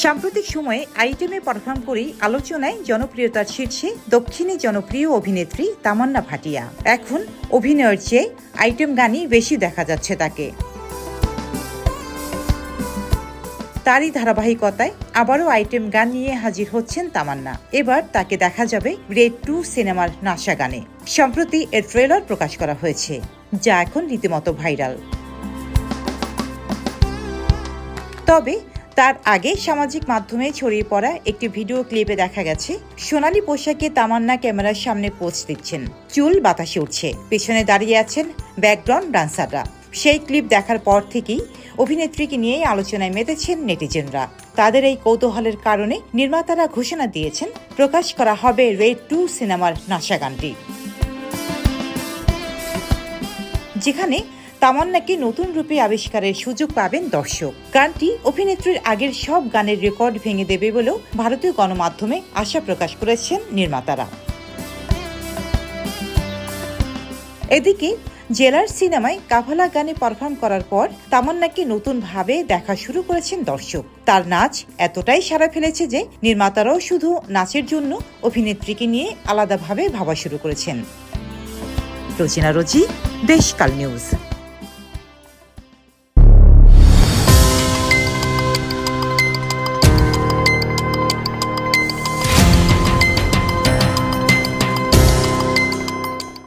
সাম্প্রতিক সময়ে আইটেমে পারফর্ম করেই আলোচনায় জনপ্রিয়তার শীর্ষে দক্ষিণী জনপ্রিয় অভিনেত্রী তামান্না ভাটিয়া। এখন অভিনয়ের চেয়ে আইটেম গানই বেশি দেখা যাচ্ছে তাকে। তারই ধারাবাহিকতায় আবারও আইটেম গান নিয়ে হাজির হচ্ছেন তামান্না। এবার তাকে দেখা যাবে রেড 2 সিনেমার নাশা গানে। সম্প্রতি এর ট্রেলার প্রকাশ করা হয়েছে, যা এখন রীতিমতো ভাইরাল। তবে তার আগে সামাজিক মাধ্যমে ছড়িয়ে পড়া একটি ভিডিও ক্লিপে দেখা গেছে সোনালী পোশাকে তামান্না ক্যামেরার সামনে পোজ দিচ্ছেন, চুল বাতাসে উঠছে, পেছনে দাঁড়িয়ে আছেন ব্যাকগ্রাউন্ড ডান্সাররা। সেই ক্লিপ দেখার পর থেকেই অভিনেত্রীকে নিয়েই আলোচনায় মেতেছেন নেটিজেনরা। তাদের এই কৌতূহলের কারণে নির্মাতারা ঘোষণা দিয়েছেন প্রকাশ করা হবে রেড 2 সিনেমার নাশা গানটি, যেখানে তামান্নাকে নতুন রূপে আবিষ্কারের সুযোগ পাবেন দর্শক। গানটি অভিনেত্রীর আগের সব গানের রেকর্ড ভেঙে দেবে বলেও ভারতীয় গণমাধ্যমে আশা প্রকাশ করেছেন নির্মাতারা। এদিকে জেলার সিনেমায় কাফালা গানে পারফর্ম করার পর তামান্নাকে নতুনভাবে দেখা শুরু করেছেন দর্শক। তার নাচ এতটাই সাড়া ফেলেছে যে নির্মাতারাও শুধু নাচের জন্য অভিনেত্রীকে নিয়ে আলাদাভাবে ভাবা শুরু করেছেন। রোজিনা রোজি, দেশকাল নিউজ।